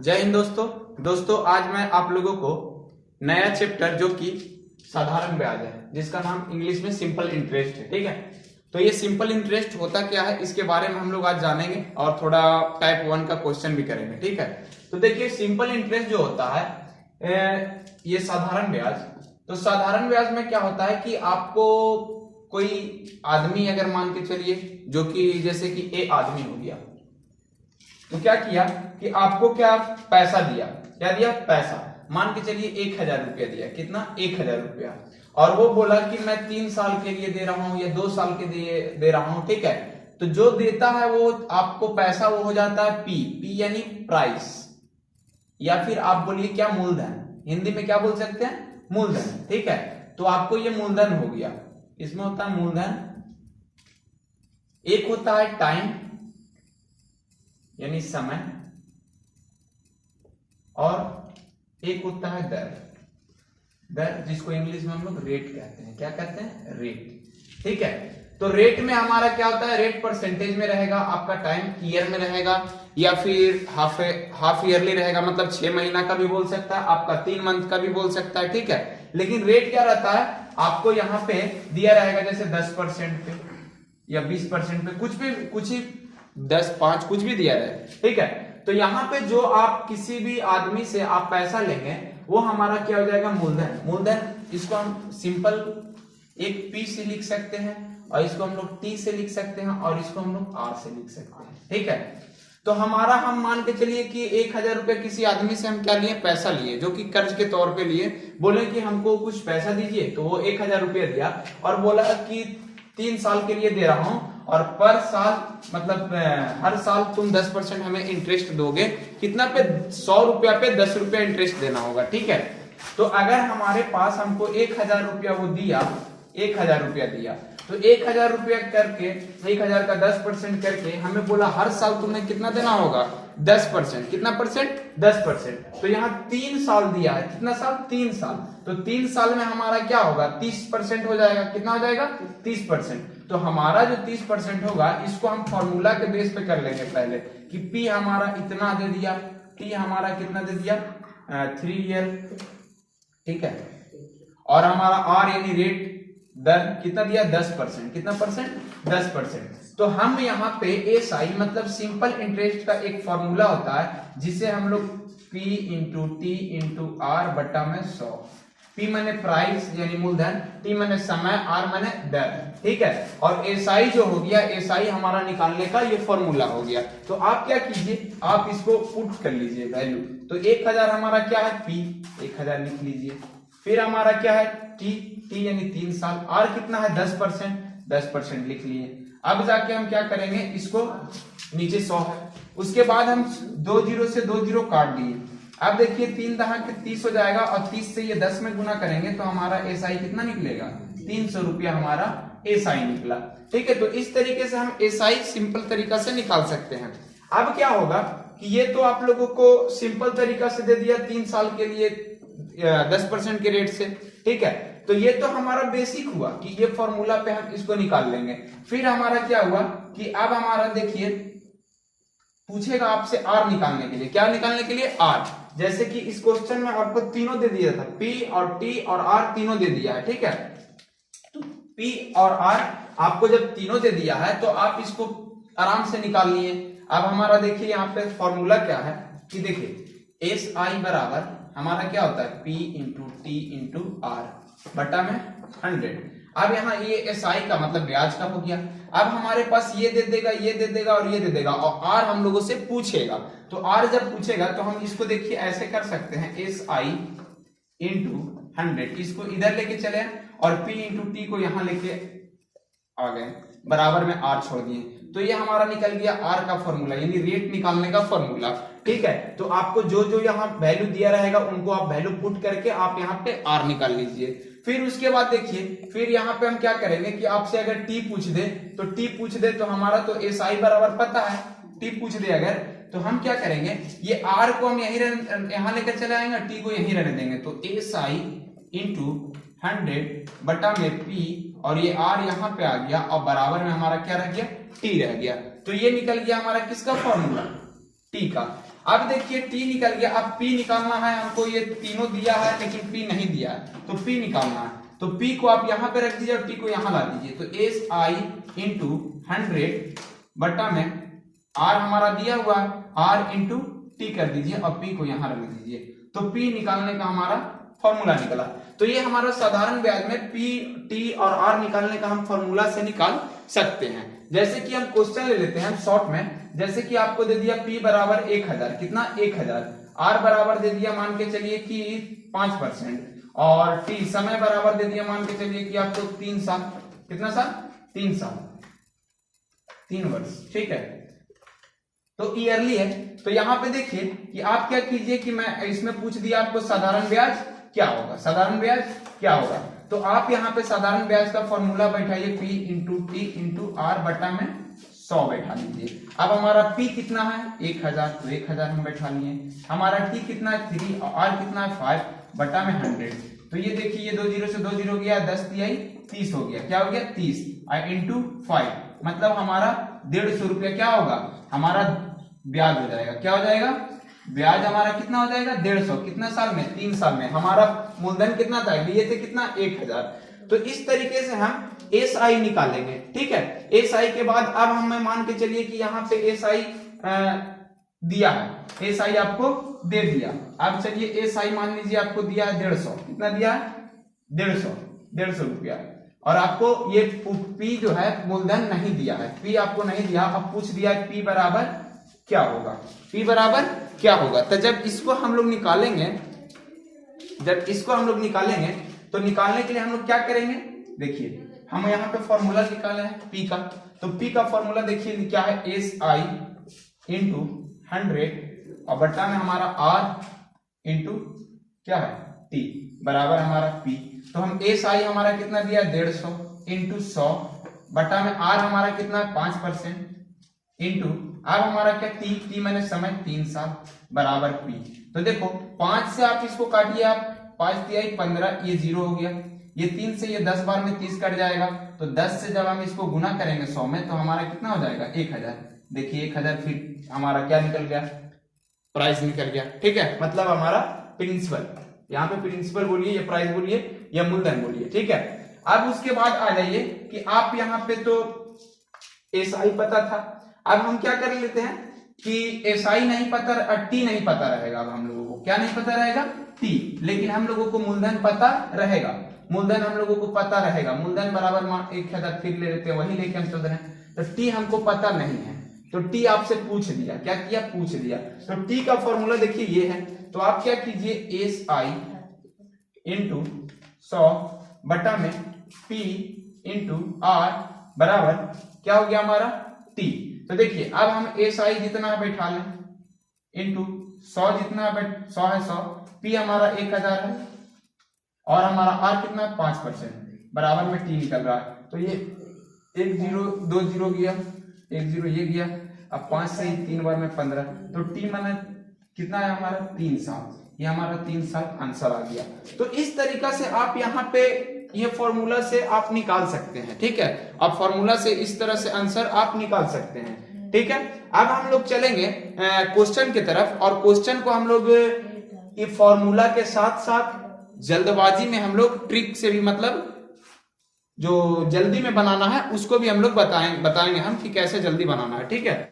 जय हिंद दोस्तों आज मैं आप लोगों को नया चैप्टर जो कि साधारण ब्याज है, जिसका नाम इंग्लिश में सिंपल इंटरेस्ट है। ठीक है, तो ये सिंपल इंटरेस्ट होता क्या है इसके बारे में हम लोग आज जानेंगे और थोड़ा टाइप 1 का क्वेश्चन भी करेंगे। ठीक है, तो देखिए सिंपल इंटरेस्ट जो होता है ये साधारण ब्याज। तो साधारण ब्याज में क्या होता है कि आपको कोई आदमी अगर मान के चलिए जो कि जैसे कि ए आदमी हो गया, तो क्या किया कि आपको क्या पैसा दिया, क्या दिया पैसा, मान के चलिए 1000 रुपया दिया। कितना? 1000 रुपया। और वो बोला कि मैं 3 साल के लिए दे रहा हूं या 2 साल के लिए दे रहा हूं। ठीक है, तो जो देता है वो आपको पैसा वो हो जाता है पी यानी प्राइस, या फिर आप बोलिए क्या, मूलधन। हिंदी में क्या बोल सकते हैं? मूलधन। ठीक है, तो आपको ये मूलधन हो गया। इसमें होता है मूलधन, एक होता है टाइम यानी समय, और एक होता है दर जिसको इंग्लिश में हम लोग रेट कहते हैं। क्या कहते हैं? रेट। ठीक है, तो रेट में हमारा क्या होता है? रेट परसेंटेज में रहेगा, आपका टाइम ईयर में रहेगा, या फिर हाफ ईयरली रहेगा, मतलब 6 महीना का भी बोल सकता है, आपका 3 मंथ का भी बोल सकता है। ठीक है, लेकिन रेट क्या रहता है? आपको यहाँ पे दिया रहेगा जैसे 10% पे या 20% पे, कुछ ही 10, 5 कुछ भी दिया रहे। ठीक है, तो यहाँ पे जो आप किसी भी आदमी से आप पैसा लेंगे वो हमारा क्या हो जाएगा? मूलधन। इसको हम सिंपल एक पी से लिख सकते हैं, और इसको हम लोग टी से लिख सकते हैं, और इसको हम लोग आर से लिख सकते हैं। ठीक है, तो हमारा हम मान के चलिए कि 1000 रुपए किसी आदमी से हम क्या लिए? पैसा लिए, जो कि कर्ज के तौर पे लिए। बोले कि हमको कुछ पैसा दीजिए, तो वो 1000 रुपया दिया और बोला कि 3 साल के लिए दे रहा हूं, और पर साल मतलब हर साल तुम 10% हमें इंटरेस्ट दोगे। कितना पे? 100 रुपया पे 10 रुपया इंटरेस्ट देना होगा। ठीक है, तो अगर हमारे पास हमको 1000 रुपया वो दिया, 1000 रुपया दिया, तो 1000 रुपया करके 1000 का 10% करके हमें बोला हर साल तुम्हें कितना देना होगा? 10%। कितना परसेंट? 10%। तो यहाँ 3 साल दिया है। कितना साल? 3 साल। तो 3 साल में हमारा क्या होगा? 30% हो जाएगा। कितना हो जाएगा? 30%। तो हमारा जो 30% होगा, इसको हम फॉर्मूला के बेस पे कर लेंगे पहले कि पी हमारा इतना दे दिया, टी हमारा कितना दे दिया? 3 ईयर। ठीक है, और हमारा आर यानी रेट, दर कितना दिया? 10%। कितना परसेंट? 10%। तो हम यहाँ पे एसआई मतलब सिंपल इंटरेस्ट का एक फॉर्मूला होता है, जिसे हम लोग P into T into R बटा में 100। P माने प्राइस यानी मूलधन, T माने समय, R माने दर। ठीक है, और एसआई जो हो गया, एसआई हमारा निकालने का ये फॉर्मूला हो गया। तो आप क्या कीजिए, आप इसको पुट कर लीजिए वैल्यू। तो 1000 हमारा क्या है? P 1000 लिख लीजिए। फिर हमारा क्या है? टी यानी 3 साल। आर कितना है? 10% लिख लिए। अब जाके हम क्या करेंगे, इसको नीचे 100 है, उसके बाद हम 2 जीरो से 2 जीरो काट दिए। अब देखिए 3 दहा के 30 हो जाएगा, और 30 से ये 10 में गुना करेंगे तो हमारा एसआई कितना निकलेगा? 300 रुपया हमारा एसआई निकला। ठीक है, तो इस तरीके से हम एसआई सिंपल तरीका से निकाल सकते हैं। अब क्या होगा कि ये तो आप लोगों को सिंपल तरीका से दे दिया 3 साल के लिए 10% के रेट से। ठीक है, तो ये तो हमारा बेसिक हुआ कि ये फॉर्मूला पे हम इसको निकाल लेंगे। फिर हमारा क्या हुआ कि अब हमारा देखिए पूछेगा आपसे आर निकालने के लिए। क्या निकालने के लिए? आर। जैसे कि इस क्वेश्चन में आपको तीनों दे दिया था, पी और टी और आर तीनों दे दिया है। ठीक है, तो पी और आर आपको जब तीनों दे दिया है तो आप इसको आराम से निकाल लिए। अब हमारा देखिए यहाँ पे फॉर्मूला क्या है कि देखिए एस आई बराबर हमारा क्या होता है? P into T into R बटा में 100। अब यहाँ ये एस आई का मतलब ब्याज का हो गया। अब हमारे पास ये दे देगा, ये दे देगा और ये दे देगा, और आर हम लोगों से पूछेगा। तो आर जब पूछेगा तो हम इसको देखिए ऐसे कर सकते हैं, एस आई इंटू 100, इसको इधर लेके चले और P इंटू टी को यहाँ लेके आ गए, बराबर में आर छोड़ दिए। तो ये हमारा निकल गया आर का फॉर्मूला यानी रेट निकालने का फॉर्मूला। ठीक है, तो आपको जो जो यहाँ वैल्यू दिया रहेगा उनको आप वैल्यू पुट करके आप यहाँ पे आर निकाल लीजिए। फिर उसके बाद देखिए, फिर यहाँ पे हम क्या करेंगे कि आपसे अगर टी पूछ दे तो हमारा तो एस आई बराबर पता है, टी पूछ दे अगर, तो हम क्या करेंगे, ये आर को हम यहाँ लेकर चले आएंगे, टी को यहीं रहने देंगे। तो एस आई इंटू 100 बटा में पी, और ये आर यहाँ पे आ गया, और बराबर में हमारा क्या रह गया? टी रह गया। तो ये निकल गया हमारा किसका फॉर्मूला? टी का। अब देखिए टी निकल गया, अब पी निकालना है हमको, ये तीनों दिया है लेकिन पी नहीं दिया है, तो पी निकालना है। तो पी को आप यहां पे रख दीजिए और टी को यहां ला दीजिए। तो एस आई इंटू 100 बटा में आर हमारा दिया हुआ है, आर इंटू टी कर दीजिए और पी को यहां रख दीजिए। तो पी निकालने का हमारा फॉर्मूला निकला। तो ये हमारा साधारण ब्याज में पी टी और आर निकालने का हम फॉर्मूला से निकाल सकते हैं। जैसे कि हम क्वेश्चन ले लेते हैं शॉर्ट में, जैसे कि आपको दे दिया P बराबर 1000, कितना 1000, R बराबर दे दिया मान के चलिए कि 5%, और T समय बराबर दे दिया मान के चलिए कि आपको 3 साल, कितना साल, 3 साल, 3 वर्ष, ठीक है। तो ईयरली है। तो यहां पे देखिए कि आप क्या कीजिए कि मैं इसमें पूछ दिया आपको साधारण ब्याज क्या होगा, साधारण ब्याज क्या होगा, तो आप यहाँ पे साधारण ब्याज का फॉर्मूला बैठाइए, P into T into R बटा में 100 बैठा लीजिए। अब हमारा P कितना है 1000, तो 1000 हम बैठा लिए। हमारा T कितना है 3 और R कितना है 5 बटा में 100। तो ये देखिए ये 2 जीरो से 2 जीरो गया, 10 तिहाई 30 हो गया, क्या हो गया 30 इंटू 5, मतलब हमारा 150 रुपया क्या होगा, हमारा ब्याज हो जाएगा। क्या हो जाएगा, ब्याज हमारा कितना हो जाएगा 150, कितना साल में, 3 साल में। हमारा मूलधन कितना था, लिए थे कितना 1000। तो इस तरीके से हम एस आई निकालेंगे, ठीक है। एस आई के बाद अब हमें मान के चलिए कि यहाँ पे एस आई दिया है, एस आई आपको दे दिया। अब चलिए एस आई मान लीजिए आपको दिया है 150, कितना दिया है 150 रुपया, और आपको ये पी जो है मूलधन नहीं दिया है, पी आपको नहीं दिया। अब पूछ दिया पी बराबर क्या होगा, पी बराबर क्या होगा। तो जब इसको हम लोग निकालेंगे, जब इसको हम लोग निकालेंगे तो निकालने के लिए हम लोग क्या करेंगे, देखिए हम यहाँ पे फॉर्मूला निकाले हैं पी का। तो पी का फॉर्मूला देखिए क्या है, एस आई इंटू 100 और बट्टा में हमारा आर इंटू क्या है टी बराबर हमारा पी। तो हम एस आई हमारा कितना दिया 150 इंटू 100 बटा में आर हमारा कितना है 5% इंटू अब हमारा क्या टी मैंने समय 3 साल बराबर पी। तो देखो 5 से आप इसको काटिए, आप 5 तिहाई 15, ये 0 हो गया, ये 3 से ये 10 बार में 30 कट जाएगा। तो 10 से जब हम इसको गुना करेंगे 100 में तो हमारा कितना हो जाएगा 1000। देखिए 1000 फिर हमारा क्या निकल गया, प्राइस निकल गया, ठीक है। मतलब हमारा प्रिंसिपल, यहाँ पे प्रिंसिपल बोलिए या प्राइस बोलिए या मूलधन बोलिए, ठीक है। अब उसके बाद आ जाइए कि आप यहाँ पे तो एस आई पता था, अब हम क्या कर लेते हैं कि एस आई नहीं पता, टी नहीं पता रहेगा। अब हम लोगों को क्या नहीं पता रहेगा, टी, लेकिन हम लोगों को मूलधन पता रहेगा, मूलधन हम लोगों को पता रहेगा। मूलधन बराबर 1000 फिर ले लेते हैं, वही लेके हम चल रहे हैं। तो टी हमको पता नहीं है, तो टी आपसे पूछ दिया, क्या किया पूछ दिया। तो टी का फॉर्मूला देखिए ये है। तो आप क्या कीजिए एस आई इंटू 100 बटा में पी इंटू आर बराबर क्या हो गया हमारा टी। तो देखिए अब हम एस आई जितना बैठा लें इंटू 100 जितना 100 है 100, पी हमारा 1000 है और हमारा आर कितना 5% बराबर में टी निकल रहा है। तो ये 1 0 2 0 गया, 1 0 ये गया, अब 5 से 3 बार में 15, तो टी माना कितना है हमारा 3 साल, ये हमारा 3 साल आंसर आ गया। तो इस तरीका से आप यहाँ पे ये फॉर्मूला से आप निकाल सकते हैं, ठीक है। अब फॉर्मूला से इस तरह से आंसर आप निकाल सकते हैं, ठीक है। अब हम लोग चलेंगे क्वेश्चन की तरफ, और क्वेश्चन को हम लोग ये फॉर्मूला के साथ साथ जल्दबाजी में हम लोग ट्रिक से भी, मतलब जो जल्दी में बनाना है उसको भी हम लोग बताएंगे हम कि कैसे जल्दी बनाना है, ठीक है।